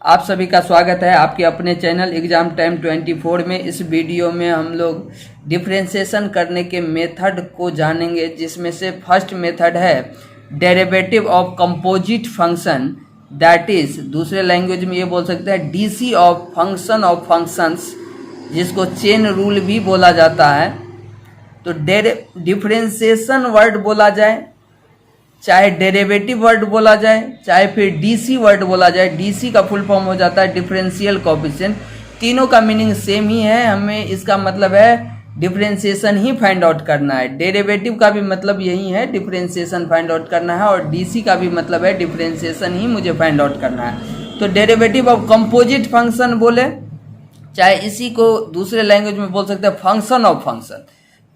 आप सभी का स्वागत है आपके अपने चैनल एग्जाम टाइम 24 में। इस वीडियो में हम लोग डिफरेंशिएशन करने के मेथड को जानेंगे, जिसमें से फर्स्ट मेथड है derivative of composite function, that is दूसरे लैंग्वेज में ये बोल सकते हैं डीसी ऑफ फंक्शंस, जिसको चेन रूल भी बोला जाता है। तो डिफरेंशिएशन वर्ड बोला जाए, चाहे डेरिवेटिव वर्ड बोला जाए, चाहे फिर डीसी वर्ड बोला जाए, डीसी का फुल फॉर्म हो जाता है डिफरेंशियल कोएफिशिएंट। तीनों का मीनिंग सेम ही है, हमें इसका मतलब है डिफरेंशिएशन ही फाइंड आउट करना है। डेरिवेटिव का भी मतलब यही है, डिफरेंशिएशन फाइंड आउट करना है, और डीसी का भी मतलब है डिफरेंशिएशन ही मुझे फाइंड आउट करना है। तो डेरिवेटिव ऑफ कंपोजिट फंक्शन बोले, चाहे इसी को दूसरे लैंग्वेज में बोल सकते हैं फंक्शन ऑफ फंक्शन।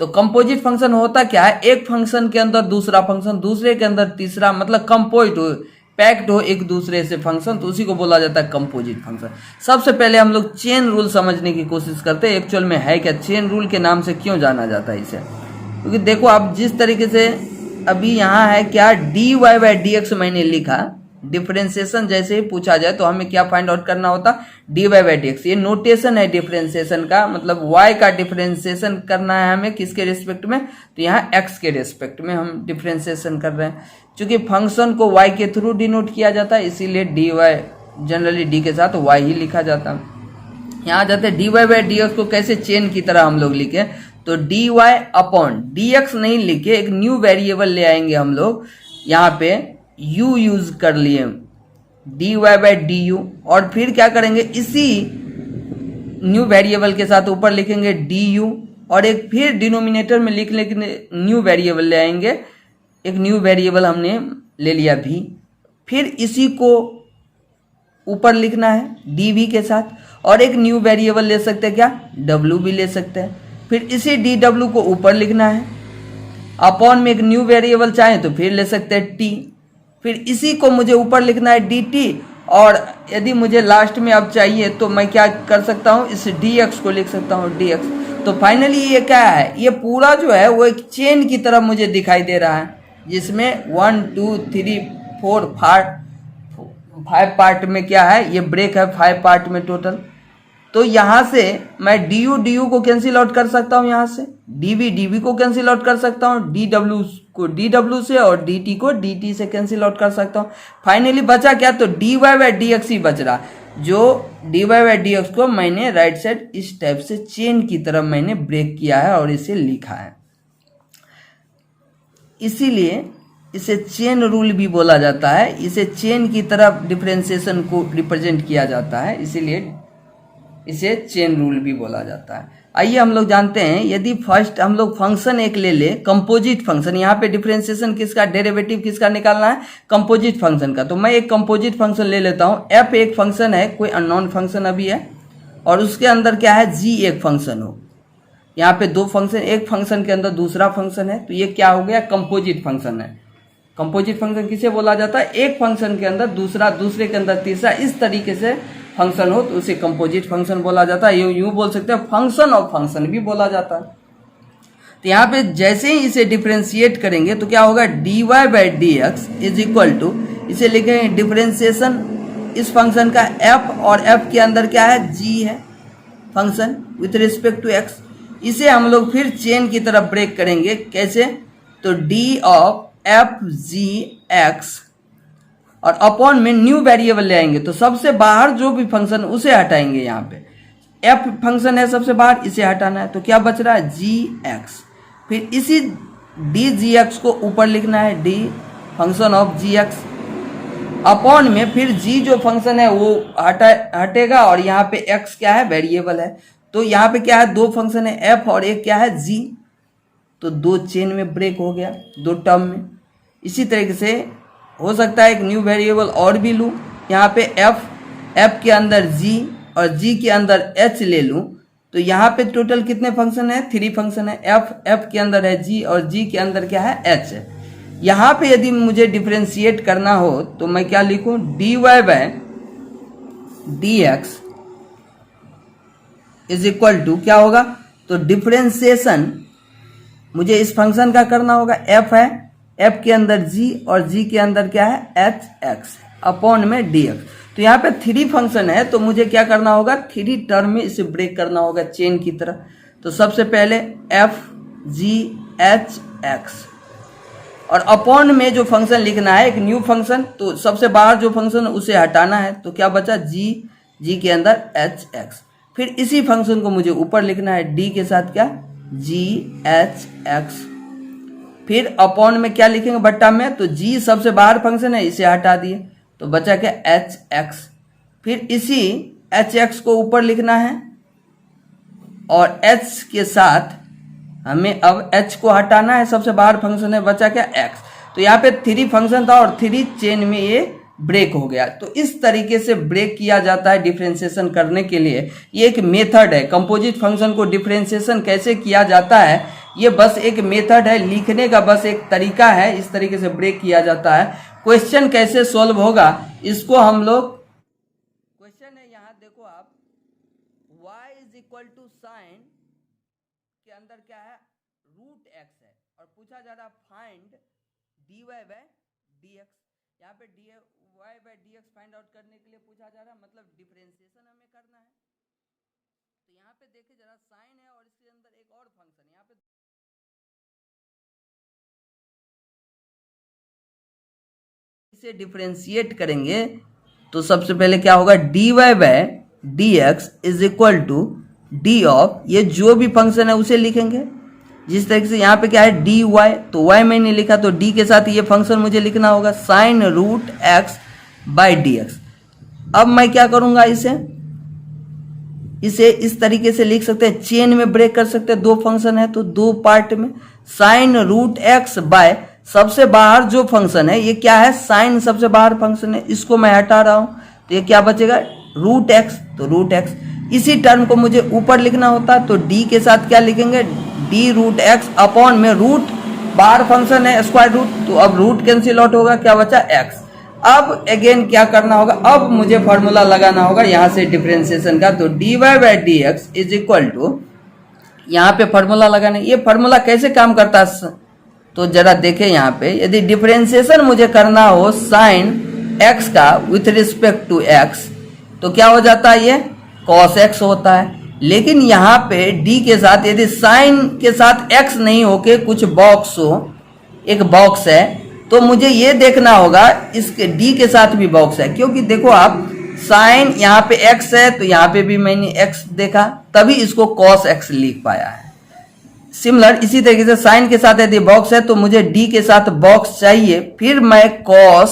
तो कंपोजिट फंक्शन होता क्या है, एक फंक्शन के अंदर दूसरा फंक्शन, दूसरे के अंदर तीसरा, मतलब कंपोजिट हो, पैक्ड हो एक दूसरे से फंक्शन, तो उसी को बोला जाता है कंपोजिट फंक्शन। सबसे पहले हम लोग चेन रूल समझने की कोशिश करते हैं, एक्चुअल में है क्या, चेन रूल के नाम से क्यों जाना जाता है इसे। क्योंकि देखो आप जिस तरीके से अभी यहाँ है क्या, dy बाई डी एक्स मैंने लिखा, डिफरेंशिएशन जैसे ही पूछा जाए तो हमें क्या फाइंड आउट करना होता, dy बाई डी एक्स। ये नोटेशन है डिफरेंशिएशन का, मतलब y का डिफरेंशिएशन करना है हमें किसके रिस्पेक्ट में, तो यहाँ x के रिस्पेक्ट में हम डिफरेंशिएशन कर रहे हैं। चूंकि फंक्शन को y के थ्रू डिनोट किया जाता है, इसीलिए dy जनरली d के साथ y ही लिखा जाता है। यहाँ जाते हैं dy बाई डी एक्स को कैसे चेन की तरह हम लोग लिखे, तो dy अपॉन dx नहीं लिखे, एक न्यू वेरिएबल ले आएंगे हम लोग, यहाँ पे u यूज कर लिए, dy बाई डी यू, और फिर क्या करेंगे, इसी न्यू वेरिएबल के साथ ऊपर लिखेंगे du, और एक फिर डिनोमिनेटर में लिख न्यू वेरिएबल ले आएंगे, एक न्यू वेरिएबल हमने ले लिया v, फिर इसी को ऊपर लिखना है dv के साथ, और एक न्यू वेरिएबल ले सकते हैं क्या, w भी ले सकते हैं, फिर इसी dw को ऊपर लिखना है, अपॉन में एक न्यू वेरिएबल चाहे तो फिर ले सकते हैं t, फिर इसी को मुझे ऊपर लिखना है dt, और यदि मुझे लास्ट में अब चाहिए तो मैं क्या कर सकता हूँ, इस dx को लिख सकता हूँ dx। तो फाइनली ये क्या है, ये पूरा जो है वो एक चेन की तरह मुझे दिखाई दे रहा है, जिसमें 1 2 3 4 5 पार्ट में क्या है, ये ब्रेक है 5 पार्ट में टोटल। तो यहाँ से मैं du को कैंसिल आउट कर सकता हूँ, यहाँ से dv को कैंसिल आउट कर सकता हूँ, dw को dw से, और dt को dt से कैंसिल आउट कर सकता हूँ। फाइनली बचा क्या, तो dy बाई dx ही बच रहा, जो dy बाई dx को मैंने राइट साइड इस टाइप से चेन की तरफ मैंने ब्रेक किया है और इसे लिखा है, इसीलिए इसे चेन रूल भी बोला जाता है। इसे चेन की तरफ डिफरेंशिएशन को रिप्रेजेंट किया जाता है, इसीलिए इसे चेन रूल भी बोला जाता है। आइए हम लोग जानते हैं, यदि फर्स्ट हम लोग फंक्शन एक ले ले, कंपोजिट फंक्शन, यहाँ पे डिफरेंशिएशन किसका, डेरिवेटिव किसका निकालना है, कंपोजिट फंक्शन का। तो मैं एक कंपोजिट फंक्शन ले लेता हूँ, f एक फंक्शन है, कोई अननोन फंक्शन अभी है, और उसके अंदर क्या है, g एक फंक्शन हो। यहाँ पे दो फंक्शन, एक फंक्शन के अंदर दूसरा फंक्शन है, तो ये क्या हो गया, कंपोजिट फंक्शन है। कंपोजिट फंक्शन किसे बोला जाता है, एक फंक्शन के अंदर दूसरा, दूसरे के अंदर तीसरा, इस तरीके से फंक्शन हो तो उसे कंपोजिट फंक्शन बोला जाता है। यूं बोल सकते हैं फंक्शन ऑफ फंक्शन भी बोला जाता है। तो यहाँ पे जैसे ही इसे डिफरेंशिएट करेंगे तो क्या होगा, dy by d x is equal to, इसे लिखेंगे डिफरेंशिएशन इस फंक्शन का f, और f के अंदर क्या है, g है function with respect to x। इसे हम लोग फिर चेन की तरफ ब्रेक करेंगे, कैसे, तो d of F G x, और अपॉन में न्यू वेरिएबल ले आएंगे, तो सबसे बाहर जो भी फंक्शन उसे हटाएंगे। यहाँ पे f फंक्शन है सबसे बाहर, इसे हटाना है, तो क्या बच रहा है, जी एक्स। फिर इसी डी जी एक्स को ऊपर लिखना है, d function of g x, upon में फिर g जो फंक्शन है वो हटेगा, और यहाँ पे x क्या है, वेरिएबल है। तो यहाँ पे क्या है, दो फंक्शन है f और एक क्या है, g, तो दो चेन में ब्रेक हो गया, दो टर्म में। इसी तरीके से हो सकता है एक न्यू वेरिएबल और भी लूँ, यहाँ पे f के अंदर g और g के अंदर h ले लूँ, तो यहाँ पे टोटल कितने फंक्शन है, 3 फंक्शन है, f के अंदर है g, और g के अंदर क्या है, h है। यहाँ पे यदि मुझे डिफरेंशिएट करना हो तो मैं क्या लिखूँ, dy by d x is equal to क्या होगा, तो डिफरेंशिएशन मुझे इस फंक्शन का करना होगा, f है, f के अंदर g और g के अंदर क्या है, h x। अपॉन में dx। तो यहाँ पे 3 फंक्शन है, तो मुझे क्या करना होगा, 3 टर्म में इसे ब्रेक करना होगा चेन की तरह। तो सबसे पहले एफ जी एच एक्स, और अपॉन में जो फंक्शन लिखना है एक न्यू फंक्शन, तो सबसे बाहर जो फंक्शन उसे हटाना है, तो क्या बचा, जी के अंदर एच एक्स। फिर इसी फंक्शन को मुझे ऊपर लिखना है डी के साथ, क्या, जी एच एक्स। फिर अपॉन में क्या लिखेंगे, बट्टा में, तो जी सबसे बाहर फंक्शन है, इसे हटा दिए, तो बचा क्या, एच एक्स। फिर इसी एच एक्स को ऊपर लिखना है, और एच के साथ हमें अब एच को हटाना है, सबसे बाहर फंक्शन है, बचा क्या, एक्स। तो यहाँ पे 3 फंक्शन था और 3 चेन में ये ब्रेक हो गया। तो इस तरीके से ब्रेक किया जाता है डिफरेंशिएशन करने के लिए। ये एक मेथड है, कंपोजिट फंक्शन को डिफरेंशिएशन कैसे किया जाता है, ये बस एक मेथड है, लिखने का बस एक तरीका है, इस तरीके से ब्रेक किया जाता है। क्वेश्चन कैसे सॉल्व होगा, इसको हम लोग, क्वेश्चन है यहाँ देखो आप, y is equal to sine के अंदर क्या है, रूट एक्स है, और पूछा जा रहा फाइंड dy बाय dx। यहाँ पे dy by dx find out करने के लिए पूछा जा रहा है, मतलब डिफरेंशिएशन हमें करना है। तो यहाँ पे देखिए जरा, साइन है और इसके अंदर एक और फंक्शन, यहाँ पे इसे डिफरेंशिएट करेंगे तो सबसे पहले क्या होगा, dy by dx is equal to d of, ये जो भी फंक्शन है उसे लिखेंगे। जिस तरीके से यहाँ पे क्या है, dy, तो y मैंने लिखा, तो d के साथ ये फंक्शन मुझे लिखना होगा, sine root x by dx। अब मैं क्या करूंगा, इसे इस तरीके से लिख सकते हैं, चेन में ब्रेक कर सकते हैं, 2 फंक्शन है तो 2 पार्ट में, साइन रूट एक्स बाय सबसे बाहर जो फंक्शन है, ये क्या है, साइन सबसे बाहर फंक्शन है, इसको मैं हटा रहा हूं, तो ये क्या बचेगा, रूट एक्स, तो रूट एक्स। इसी टर्म को मुझे ऊपर लिखना होता, तो डी के साथ क्या लिखेंगे, डी रूट एक्स अपॉन में रूट बाहर फंक्शन है स्क्वायर रूट, तो अब रूट कैंसिल आउट होगा, क्या बचा, एक्स। अब अगेन क्या करना होगा, अब मुझे फॉर्मूला लगाना होगा यहां से डिफरेंशिएशन का, तो d y by d x is equal to, यहाँ पे फॉर्मूला लगाना। ये फॉर्मूला कैसे काम करता है, तो जरा देखें यहाँ पे, यदि डिफरेंशिएशन मुझे करना हो साइन एक्स का विथ रिस्पेक्ट टू एक्स, तो क्या हो जाता है, ये कॉस एक्स होता है। लेकिन यहाँ पे d के साथ यदि साइन के साथ x नहीं होके कुछ बॉक्स हो, एक बॉक्स है, तो मुझे ये देखना होगा इसके d के साथ भी बॉक्स है, क्योंकि देखो आप, साइन यहाँ पे x है, तो यहाँ पे भी मैंने x देखा, तभी इसको cos x लिख पाया है। सिमिलर इसी तरीके से साइन के साथ यदि बॉक्स है, तो मुझे d के साथ बॉक्स चाहिए, फिर मैं cos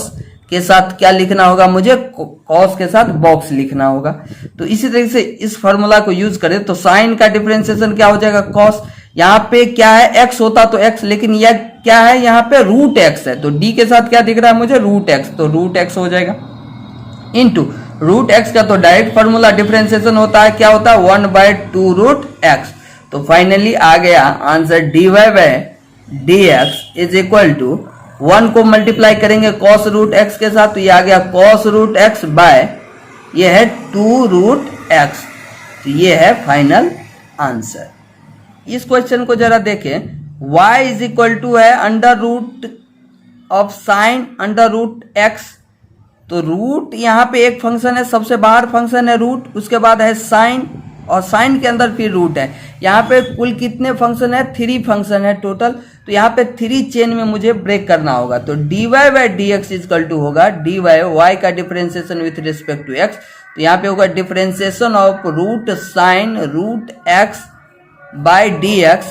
के साथ क्या लिखना होगा, मुझे cos के साथ बॉक्स लिखना होगा। तो इसी तरीके से इस फॉर्मूला को यूज करें तो साइन का डिफरेंशिएशन क्या हो जाएगा, cos। यहाँ पे क्या है, x होता तो x, लेकिन यह क्या है, यहाँ पे रूट x है, तो d के साथ क्या दिख रहा है मुझे, रूट x, तो रूट x हो जाएगा इनटू रूट x का तो डायरेक्ट फॉर्मूला डिफरेंशिएशन होता है, क्या होता है, 1/2 रूट x। तो फाइनली आ गया answer, dy by dx is equal to 1 को मल्टीप्लाई करेंगे cos रूट x के साथ, तो ये आ गया cos रूट x बाय, ये है 2 रूट x। तो ये है फाइनल आंसर। इस क्वेश्चन को जरा देखें, y इज इक्वल टू है under root of sine under root x, तो रूट यहाँ पे एक फंक्शन है, सबसे बाहर फंक्शन है रूट, उसके बाद है साइन, और साइन के अंदर फिर रूट है। यहाँ पे कुल कितने फंक्शन है, 3 फंक्शन है टोटल, तो यहाँ पे 3 चेन में मुझे ब्रेक करना होगा। तो dy by dx is equal to होगा dy, y का differentiation with respect to x, तो यहाँ पे होगा differentiation of root sine root x by dx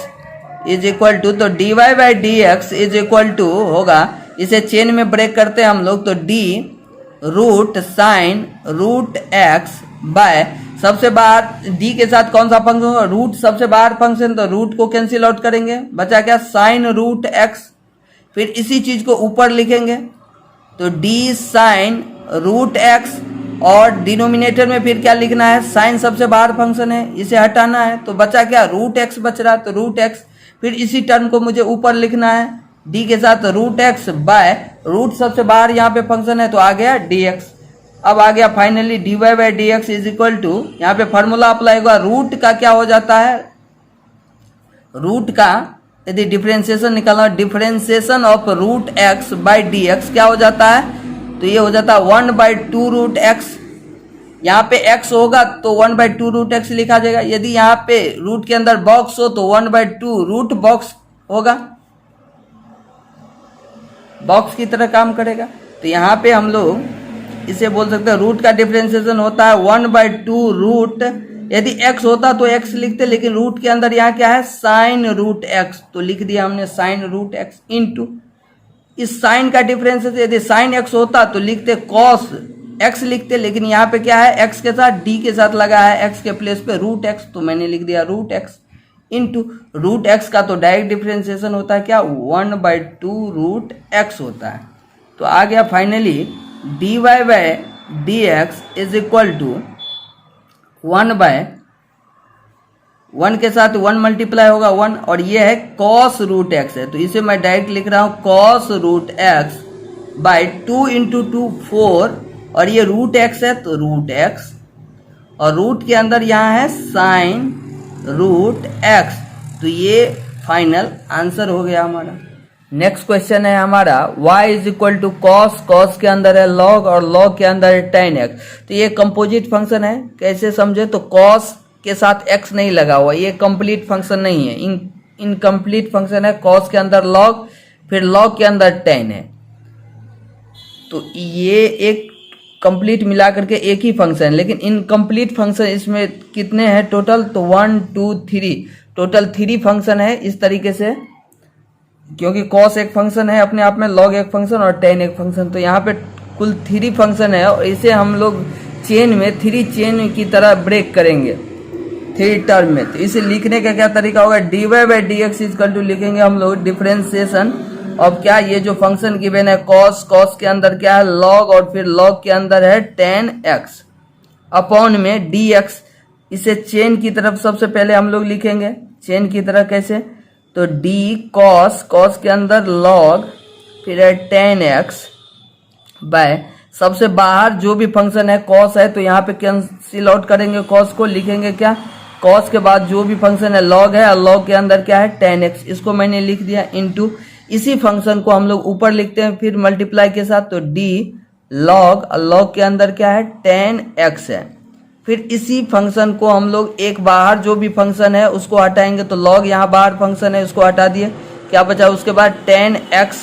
is equal to, तो dy by dx is equal to होगा, इसे चेन में ब्रेक करते हैं हम लोग, तो d root sine root x by सबसे बाहर d के साथ कौन सा फंक्शन होगा, रूट सबसे बाहर फंक्शन, तो रूट को कैंसिल आउट करेंगे, बचा क्या, साइन रूट x। फिर इसी चीज को ऊपर लिखेंगे, तो d साइन रूट x, और डिनोमिनेटर में फिर क्या लिखना है, साइन सबसे बाहर फंक्शन है, इसे हटाना है, तो बचा क्या, रूट x बच रहा, तो रूट x। फिर इसी टर्म को मुझे ऊपर लिखना है, d के साथ रूट x बाय रूट सबसे बाहर यहाँ पे फंक्शन है, तो आ गया dx। अब आ गया finally dy by dx is equal to, यहाँ पे फॉर्मूला अप्लाई होगा, रूट का क्या हो जाता है, रूट का यदि डिफरेंशिएशन निकालना, differentiation of root x by dx क्या हो जाता है, तो ये हो जाता है 1/2 रूट एक्स। यहाँ पे x होगा तो 1/2 रूट एक्स लिखा जाएगा। यदि यहाँ पे रूट के अंदर बॉक्स हो तो 1/2 रूट बॉक्स होगा, बॉक्स की तरह काम करेगा। तो यहाँ पे हम लोग इसे बोल सकते हैं रूट का डिफरेंशिएशन होता है 1/2 रूट। यदि x होता तो x लिखते, लेकिन रूट के अंदर यहाँ क्या है साइन रूट x, तो लिख दिया हमने साइन रूट x इंटू इस साइन का डिफरेंशिएशन। यदि साइन x होता तो लिखते कॉस x लिखते, लेकिन यहाँ पे क्या है x के साथ d के साथ लगा है x के प्लेस पे रूट x, तो मैंने लिख दिया root x into root x का तो डायरेक्ट डिफरेंशिएशन होता है क्या 1/2 रूट x होता है। तो आ गया finally dy by dx is equal to 1/1 के साथ 1 मल्टीप्लाई होगा 1, और ये है कॉस रूट x है, तो इसे मैं डायरेक्ट लिख रहा हूँ cos root x by 2 into 2 4, और ये रूट x है तो रूट x, और रूट के अंदर यहाँ है साइन रूट x, तो ये फाइनल आंसर हो गया हमारा। नेक्स्ट क्वेश्चन है हमारा y is equal to cos, cos के अंदर है log और log के अंदर है tan x। तो ये कंपोजिट फंक्शन है, कैसे समझे, तो cos के साथ x नहीं लगा हुआ, ये कंप्लीट फंक्शन नहीं है, इनकम्प्लीट फंक्शन है। cos के अंदर log, फिर log के अंदर tan है, तो ये एक कंप्लीट मिला करके एक ही फंक्शन, लेकिन इनकम्प्लीट फंक्शन इसमें कितने हैं टोटल, तो 1 2 3, टोटल 3 फंक्शन है इस तरीके से, क्योंकि cos एक फंक्शन है अपने आप में, log एक फंक्शन और tan एक फंक्शन, तो यहाँ पे कुल 3 फंक्शन है, और इसे हम लोग चेन में 3 चेन की तरह ब्रेक करेंगे 3 टर्म में। तो इसे लिखने का क्या तरीका होगा, dy by dx equal to लिखेंगे हम लोग डिफरेंशिएशन। अब क्या ये जो फंक्शन गिवन है cos, cos के अंदर क्या है log, और फिर log के अंदर है tan x अपॉन में dx। इसे चेन की तरफ सबसे पहले हम लोग लिखेंगे, चेन की तरह कैसे, तो d cos, cos के अंदर log, फिर है tan x बाय सबसे बाहर जो भी फंक्शन है cos है, तो यहाँ पे कैंसिल आउट करेंगे cos को, लिखेंगे क्या cos के बाद जो भी फंक्शन है log है, और log के अंदर क्या है tan x, इसको मैंने लिख दिया इंटू इसी फंक्शन को हम लोग ऊपर लिखते हैं फिर मल्टीप्लाई के साथ, तो d log, और log के अंदर क्या है tan x है। फिर इसी फंक्शन को हम लोग एक बाहर जो भी फंक्शन है उसको हटाएंगे, तो log यहाँ बाहर फंक्शन है उसको हटा दिए, क्या बचा उसके बाद tan x,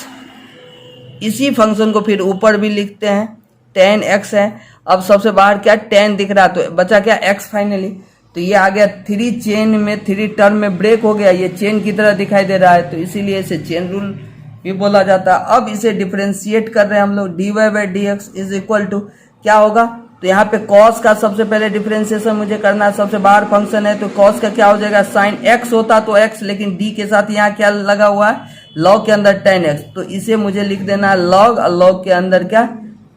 इसी फंक्शन को फिर ऊपर भी लिखते हैं tan x है। अब सबसे बाहर क्या tan दिख रहा है, तो बचा क्या x फाइनली, तो ये आ गया 3 चेन में 3 टर्म में ब्रेक हो गया, ये चेन की तरह दिखाई दे रहा है, तो इसीलिए इसे चेन रूल भी बोला जाता है। अब इसे डिफरेंशिएट कर रहे हैं हम लोग, dy by dx is equal to क्या होगा, तो यहाँ पे cos का सबसे पहले डिफरेंशिएशन मुझे करना है, सबसे बाहर फंक्शन है, तो cos का क्या हो जाएगा साइन x होता तो x, लेकिन d के साथ यहाँ क्या लगा हुआ है log के अंदर tan x, तो इसे मुझे लिख देना है log, और log के अंदर क्या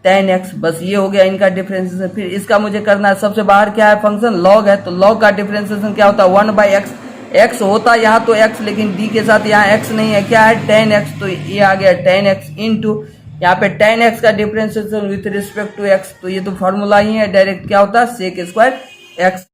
tan x, बस ये हो गया इनका डिफरेंशिएशन। फिर इसका मुझे करना है, सबसे बाहर क्या है फंक्शन log है, तो log का डिफरेंशिएशन क्या होता है 1/x, x होता यहाँ तो x, लेकिन d के साथ यहाँ x नहीं है, क्या है tan x, तो ये आ गया tan x इंटू यहाँ पे tan x का differentiation with respect to x, तो ये तो फॉर्मूला ही है डायरेक्ट, क्या होता है sec² x।